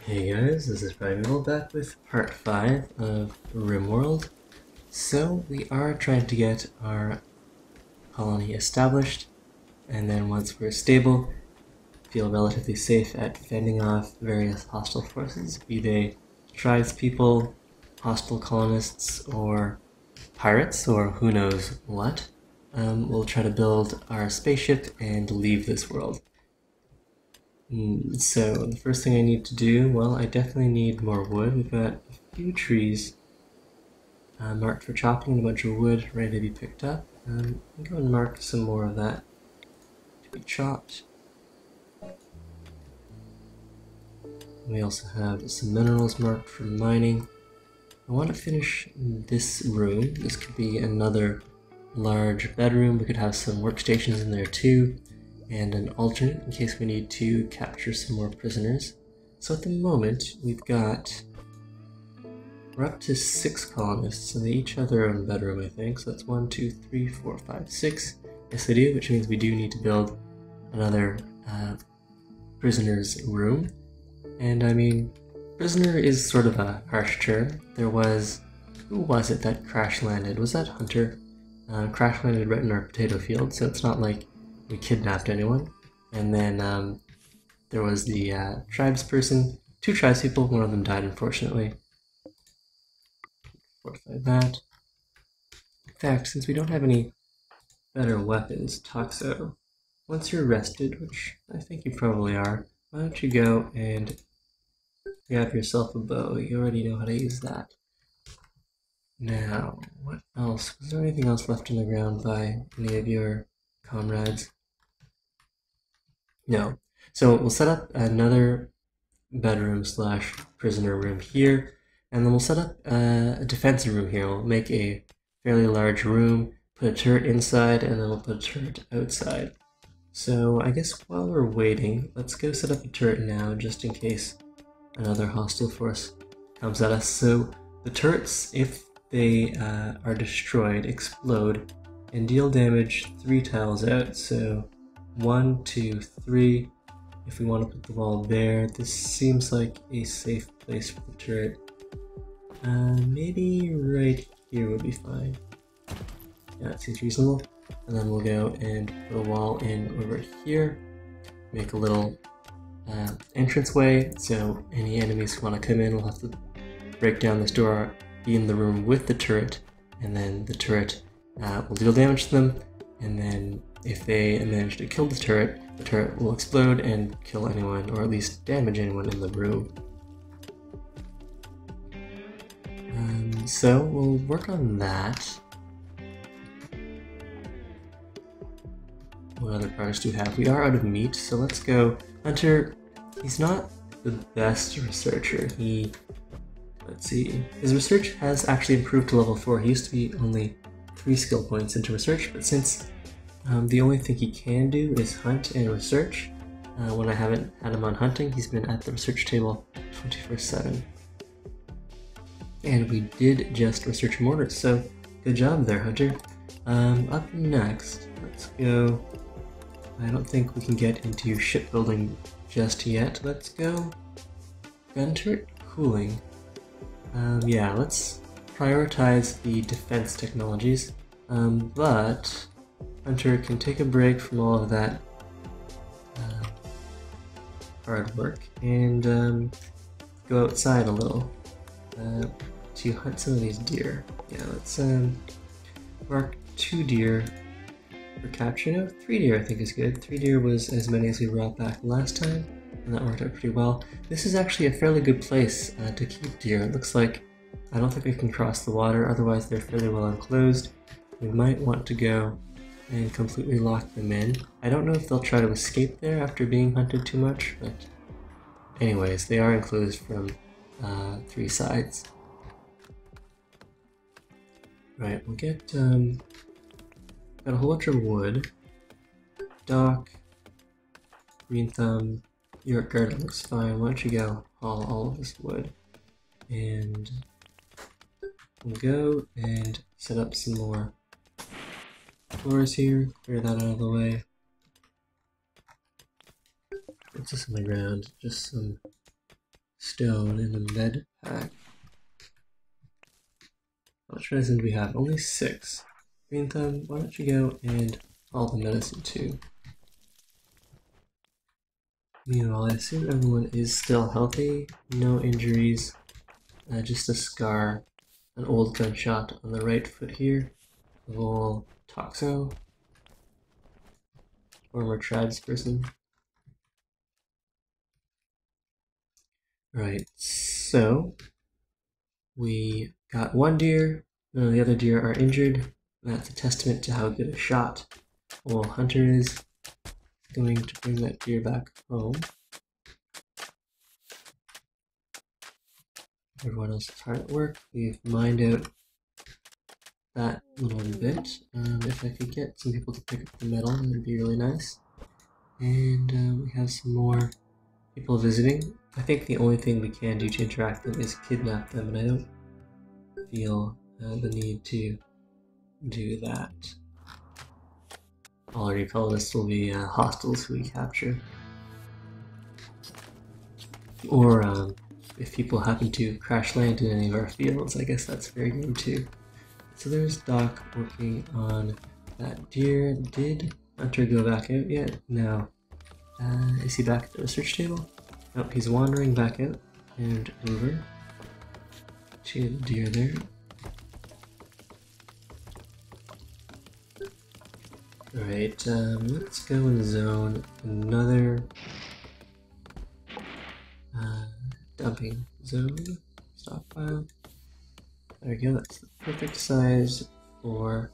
Hey guys, this is Rimworld back with part 5 of Rimworld. So we are trying to get our colony established, and then once we're stable, feel relatively safe at fending off various hostile forces, be they tribespeople, hostile colonists, or pirates, or who knows what. We'll try to build our spaceship and leave this world. So the first thing I need to do, well, I definitely need more wood. We've got a few trees marked for chopping and a bunch of wood ready to be picked up. I'll go and mark some more of that to be chopped. We also have some minerals marked for mining. I want to finish this room. This could be another large bedroom. We could have some workstations in there too, and an alternate in case we need to capture some more prisoners. So at the moment, we're up to 6 colonists, and they each have their own bedroom, I think. So that's 1, 2, 3, 4, 5, 6. Yes, they do, which means we do need to build another prisoner's room. And I mean, prisoner is sort of a harsh term. Who was it that crash landed? Was that Hunter? Crash landed right in our potato field, so it's not like we kidnapped anyone. And then there was the tribesperson, 2 tribespeople, one of them died unfortunately. Fortify that. In fact, since we don't have any better weapons, Toxo, once you're rested, which I think you probably are, why don't you go and grab yourself a bow? You already know how to use that. Now, what else? Was there anything else left on the ground by any of your comrades? No. So we'll set up another bedroom slash prisoner room here, and then we'll set up a defensive room here. We'll make a fairly large room, put a turret inside, and then we'll put a turret outside. So I guess while we're waiting, let's go set up a turret now, just in case another hostile force comes at us. So the turrets, if they are destroyed, explode and deal damage 3 tiles out. So 1, 2, 3. If we want to put the wall there, this seems like a safe place for the turret. Maybe right here would be fine. Yeah, that seems reasonable. And then we'll go and put a wall in over here. Make a little entranceway, so any enemies who want to come in will have to break down this door, be in the room with the turret, and then the turret will deal damage to them, and then if they manage to kill the turret will explode and kill anyone, or at least damage anyone in the room. So we'll work on that. What other products do we have? We are out of meat, so let's go. Hunter, he's not the best researcher. Let's see, his research has actually improved to level 4. He used to be only 3 skill points into research, but since the only thing he can do is hunt and research, when I haven't had him on hunting, he's been at the research table 24/7. And we did just research mortars, so good job there, Hunter. Up next, let's go. I don't think we can get into shipbuilding just yet. Let's go gun turret cooling. Yeah, let's prioritize the defense technologies, but Hunter can take a break from all of that hard work and go outside a little to hunt some of these deer. Yeah, let's mark 2 deer for capture. No, 3 deer I think is good. 3 deer was as many as we brought back last time, and that worked out pretty well. This is actually a fairly good place to keep deer. It looks like I don't think we can cross the water, otherwise they're fairly well enclosed. We might want to go and completely lock them in. I don't know if they'll try to escape there after being hunted too much, but anyways, they are enclosed from 3 sides. Right, we'll get got a whole bunch of wood. Dock, Green Thumb, York Garden looks fine. Why don't you go haul all of this wood? And we'll go and set up some more floors here, clear that out of the way. What's this on the ground? Just some stone in the med pack. How much medicine do we have? Only 6. Green Thumb, why don't you go and all the medicine too? Meanwhile, I assume everyone is still healthy, no injuries, just a scar, an old gunshot on the right foot here, Vol Toxo, former tribes person. Right, so we got one deer, none of the other deer are injured. That's a testament to how good a shot Vol Hunter is. Going to bring that deer back home. Everyone else is hard at work. We've mined out that little bit. If I could get some people to pick up the metal, that would be really nice. And we have some more people visiting. I think the only thing we can do to interact with them is kidnap them, and I don't feel the need to do that. I'll already call this will be hostiles who we capture. Or if people happen to crash land in any of our fields, I guess that's fair game too. So there's Doc working on that deer. Did Hunter go back out yet? No. Is he back at the research table? Nope, he's wandering back out and over to the deer there. Alright, let's go and zone another dumping zone. Stockpile. There we go, that's the perfect size for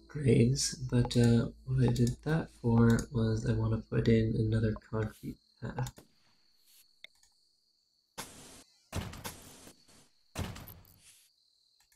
graves, but what I did that for was I want to put in another concrete path.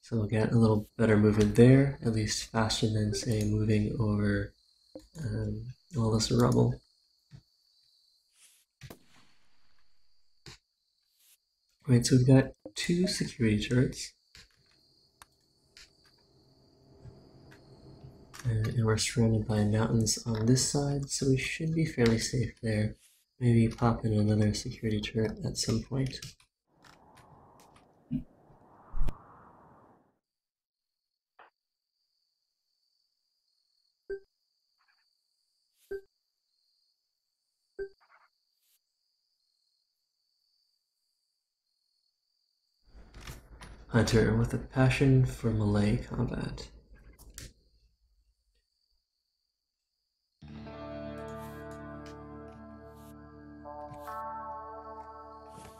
So we'll get a little better movement there, at least faster than, say, moving over all this rubble. Right, so we've got 2 security turrets. And we're surrounded by mountains on this side, so we should be fairly safe there. Maybe pop in another security turret at some point. Hunter with a passion for melee combat.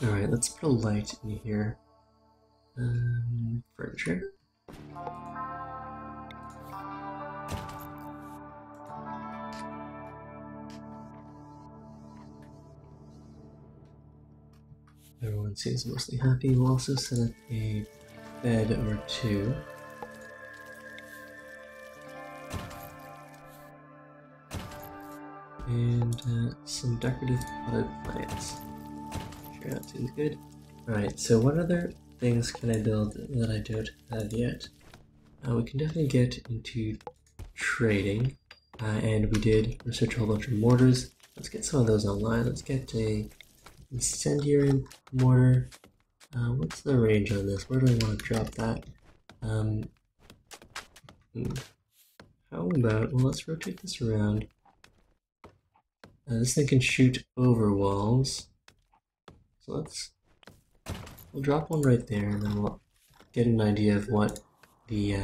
Alright, let's put a light in here. Furniture. Everyone seems mostly happy. We'll also set up a bed or 2. And some decorative potted plants. Sure, that seems good. Alright, so what other things can I build that I don't have yet? We can definitely get into trading. And we did research a whole bunch of mortars. Let's get some of those online. Let's get a incendiary mortar. What's the range on this? Where do I want to drop that? How about, well, let's rotate this around. This thing can shoot over walls. So we'll drop one right there, and then we'll get an idea of what the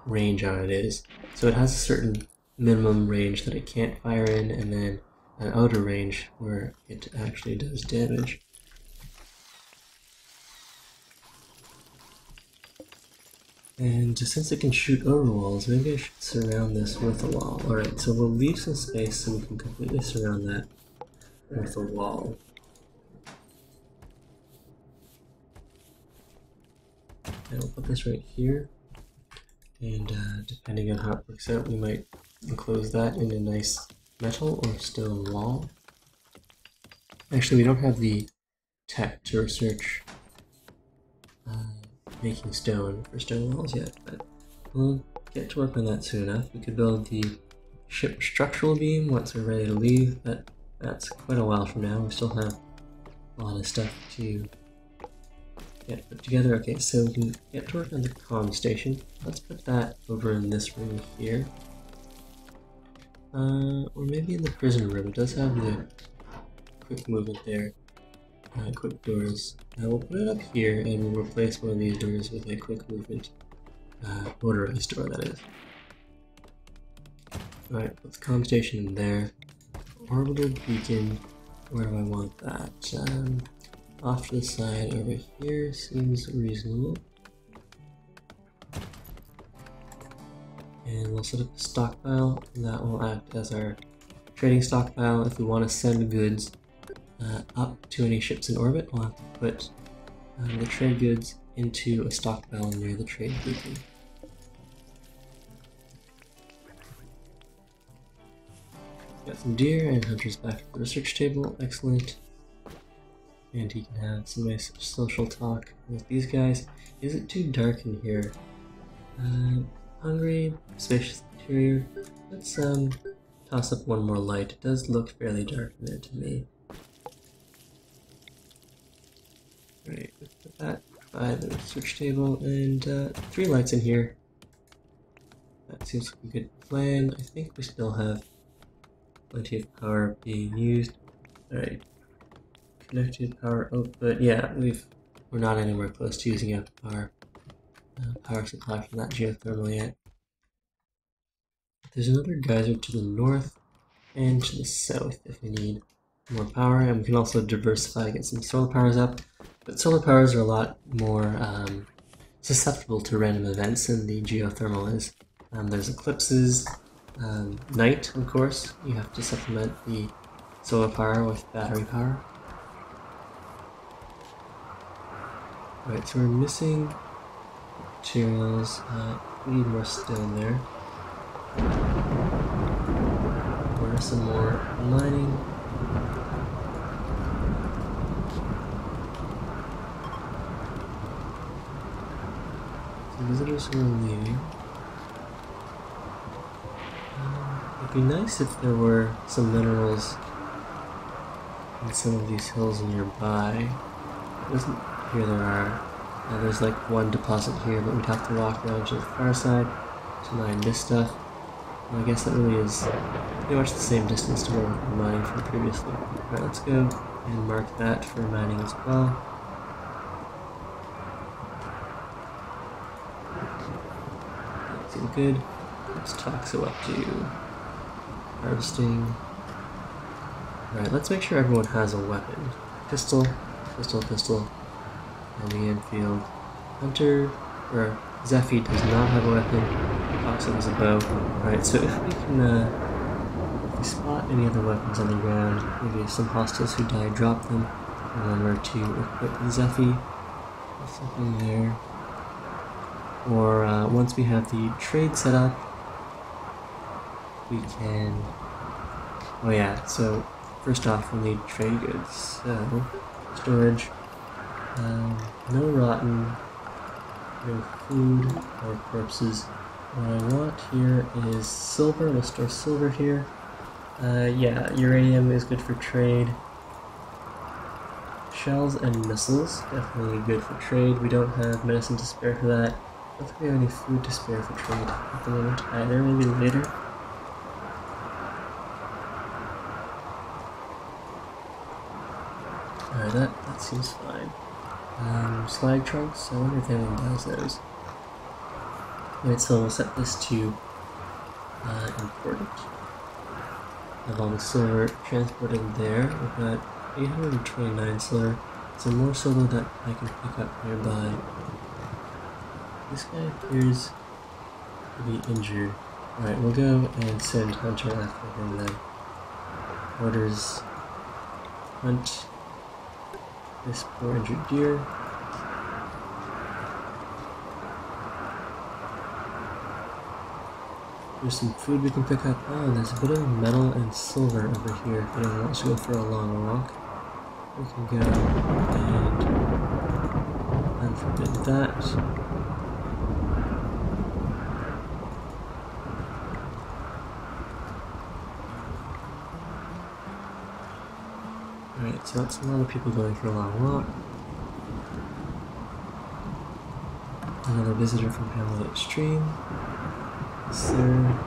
range on it is. So it has a certain minimum range that it can't fire in, and then an outer range where it actually does damage. And since it can shoot over walls, maybe I should surround this with a wall. Alright, so we'll leave some space so we can completely surround that with a wall. And we'll put this right here. And depending on how it works out, we might enclose that in a nice metal or stone wall. Actually, we don't have the tech to research making stone for stone walls yet, but we'll get to work on that soon enough. We could build the ship structural beam once we're ready to leave, but that's quite a while from now. We still have a lot of stuff to get put together. Okay, so we can get to work on the comm station. Let's put that over in this room here. Or maybe in the prison room. It does have the quick movement there. Quick doors. We'll put it up here and we'll replace one of these doors with a quick movement motorized door, that is. Alright, put the comm station in there. Orbital beacon, where do I want that? Off to the side over here seems reasonable. And we'll set up a stockpile, and that will act as our trading stockpile. If we want to send goods up to any ships in orbit, we'll have to put the trade goods into a stockpile near the trade beacon. Got some deer and hunters back at the research table, excellent. And he can have some nice social talk with these guys. Is it too dark in here? Hungry, spacious interior. Let's toss up one more light. It does look fairly dark in there to me. Alright, let's put that by the research table, and 3 lights in here. That seems like a good plan. I think we still have plenty of power being used. Alright. Connected power output. Yeah, we're not anywhere close to using up our power supply from that geothermal yet. There's another geyser to the north and to the south if we need more power, and we can also diversify, get some solar powers up. But solar powers are a lot more susceptible to random events than the geothermal is. There's eclipses, night, of course. You have to supplement the solar power with battery power. Alright, so we're missing materials. We need more stone there. Order some more mining. Some visitors who are leaving. It'd be nice if there were some minerals in some of these hills nearby. Here there are. There's like one deposit here, but we'd have to walk around to the far side to mine this stuff. And I guess that really is pretty much the same distance to where we were mining from previously. Alright, let's go and mark that for mining as well. That seems good. Let's Toxo up to harvesting. Alright, let's make sure everyone has a weapon. Pistol, pistol, pistol. And the Enfield. Hunter, or Zephy does not have a weapon. Toxo has a bow. Alright, so if we can, if we spot any other weapons on the ground, maybe some hostiles who die, drop them. Remember to equip Zephy. There's something there. Or once we have the trade set up, we can... Oh yeah, so first off we'll need trade goods. So, storage. No rotten, no food or corpses. What I want here is silver. We'll store silver here. Yeah, uranium is good for trade. Shells and missiles, definitely good for trade. We don't have medicine to spare for that. I don't think we have any food to spare for trade at the moment either, maybe later. Alright, that seems fine. Slag trunks, I wonder if anyone does those. Alright, so we'll set this to important. Have all the silver transported there. We've got 829 silver. Some more silver that I can pick up nearby. This guy appears to be injured. Alright, we'll go and send Hunter after him then. Orders hunt this poor injured deer. There's some food we can pick up. Oh, there's a bit of metal and silver over here if anyone wants to go for a long walk. We can go and unforbid that. Alright, so that's a lot of people going for a long walk. Another visitor from Hamlet Extreme. Sir.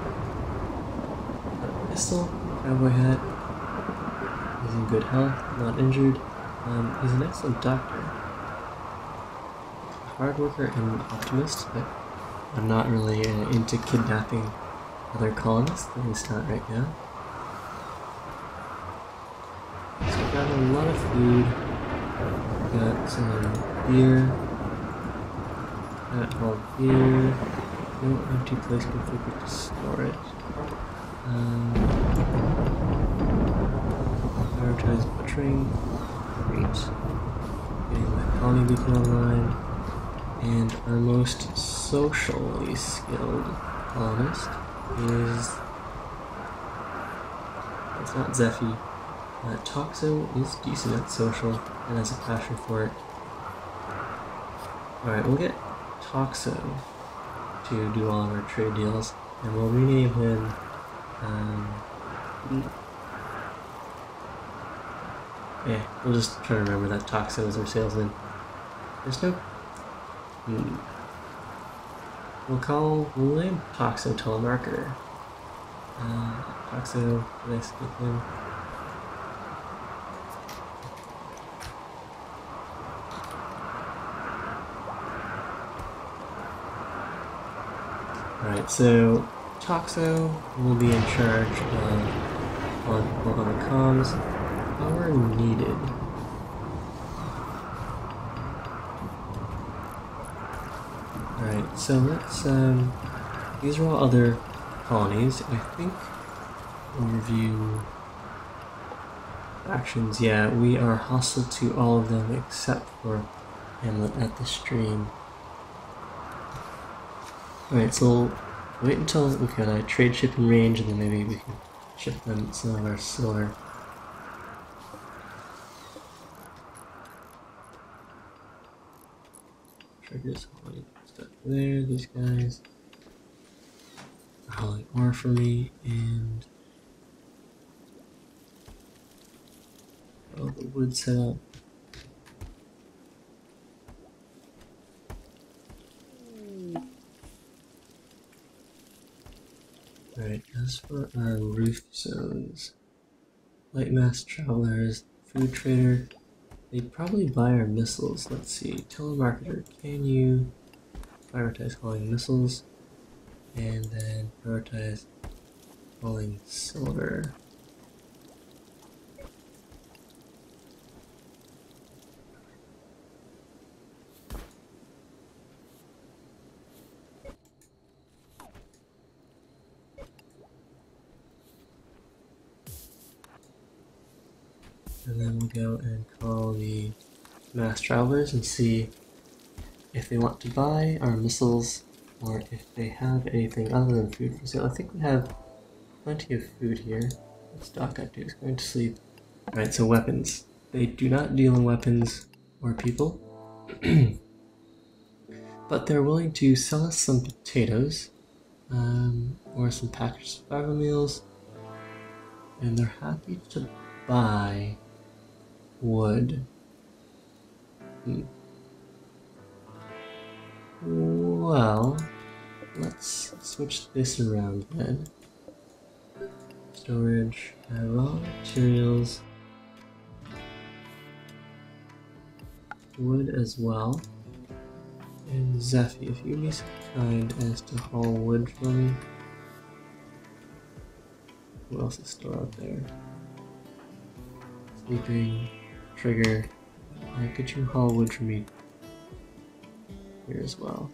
A pistol, cowboy hat. He's in good health, not injured. He's an excellent doctor. A hard worker and optimist, but I'm not really into kidnapping other colonists, at least not right now. So we've got a lot of food. We've got some beer. All beer. No empty place configured to store it. Prioritize butchering. Great. Getting my colony beacon online. And our most socially skilled colonist is... it's not Zephy. Toxo is decent at social and has a passion for it. Alright, we'll get Toxo to do all of our trade deals, and we'll rename him yeah, we'll just try to remember that Toxo is our salesman. There's no we'll name Toxo Telemarketer. Toxo, did I skip him? Alright, so Toxo will be in charge of on the comms. Power needed. Alright, so let's these are all other colonies. I think we'll review actions. Yeah, we are hostile to all of them except for Hamlet at the stream. Alright, so we'll wait until we've got a trade ship in range, and then maybe we can ship them some of our silver. Triggers hauling stuff there, these guys are hauling ore for me, and all the wood set up. Alright, as for our roof zones, light mass travelers, food trader, they'd probably buy our missiles. Let's see, telemarketer, can you prioritize hauling missiles, and then prioritize hauling silver. And then we'll go and call the mass travelers and see if they want to buy our missiles or if they have anything other than food for sale. I think we have plenty of food here. What's Doc up to? He's going to sleep. Alright, so weapons. They do not deal in weapons or people. But they're willing to sell us some potatoes or some packaged survival meals. And they're happy to buy wood. Well, let's switch this around then. Storage, raw materials, wood as well. And Zephy, if you'd be so kind as to haul wood for me. Who else is stored out there? Sleeping, Trigger. Could you haul wood for me here as well?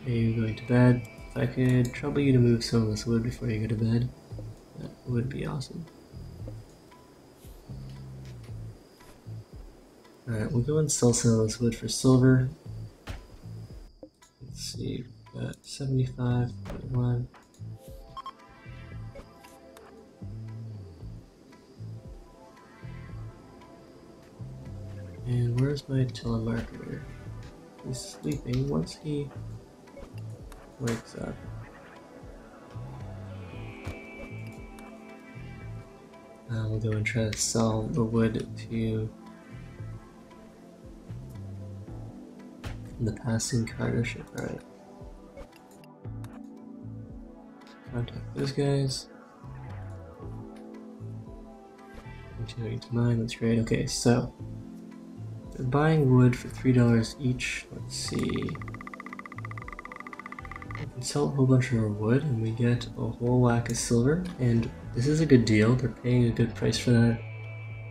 Are you going to bed? If I could trouble you to move some of this wood before you go to bed, that would be awesome. Alright, we'll go and sell some of this wood for silver. Let's see, we've got 75.1. And where's my telemarketer? He's sleeping. Once he wakes up, we'll go and try to sell the wood to the passing cargo ship. Alright. Contact those guys. Continuing to mine, that's great. Okay, so they're buying wood for $3 each. Let's see. We can sell a whole bunch of our wood and we get a whole whack of silver, and this is a good deal. They're paying a good price for that.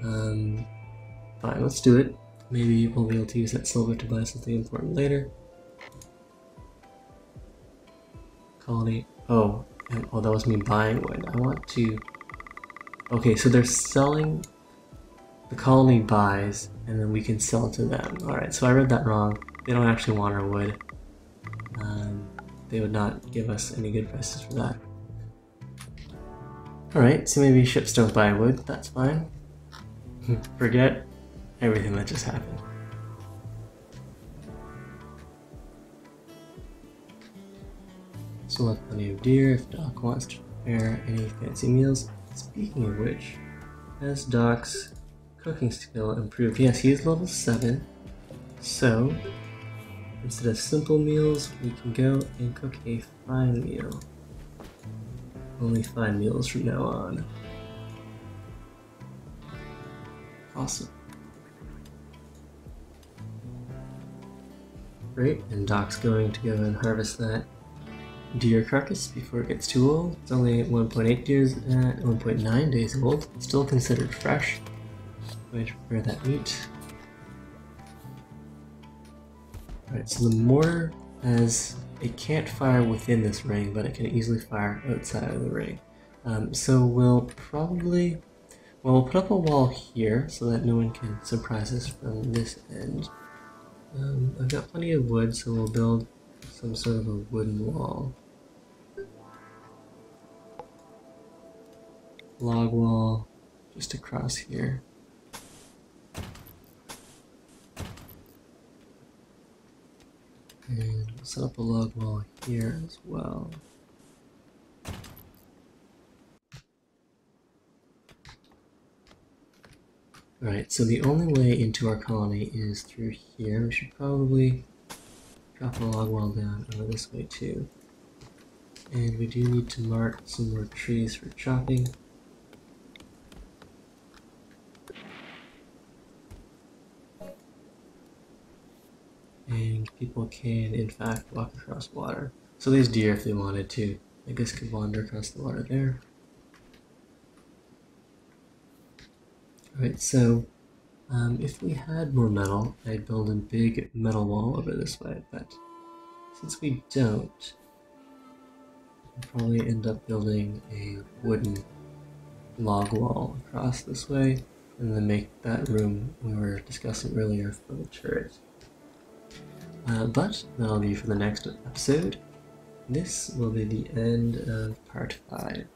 Fine, let's do it. Maybe we'll be able to use that silver to buy something important later. Colony. Oh, that was me buying wood. I want to... Okay, so they're selling... The colony buys, and then we can sell to them. Alright, so I read that wrong. They don't actually want our wood. They would not give us any good prices for that. Alright, so maybe ships don't buy wood. That's fine. Forget everything that just happened. So we'll have plenty of deer if Doc wants to prepare any fancy meals. Speaking of which, has Doc's cooking skill improved? Yes, he is level 7. So instead of simple meals, we can go and cook a fine meal. Only fine meals from now on. Awesome. Great, and Doc's going to go and harvest that deer carcass before it gets too old. It's only 1.8 years, 1.9 days old. Still considered fresh. Going to prepare that meat. Alright, so the mortar it can't fire within this ring, but it can easily fire outside of the ring. So we'll probably, we'll put up a wall here so that no one can surprise us from this end. I've got plenty of wood, so we'll build some sort of a wooden wall. Log wall just across here. And we'll set up a log wall here as well. Alright, so the only way into our colony is through here. We should probably drop a log wall down over this way too. And we do need to mark some more trees for chopping. And people can, in fact, walk across water. So these deer, if they wanted to, I guess could wander across the water there. Alright, so if we had more metal, I'd build a big metal wall over this way, but since we don't, we'll probably end up building a wooden log wall across this way, and then make that room we were discussing earlier for the turret. But that'll be for the next episode. This will be the end of part 5.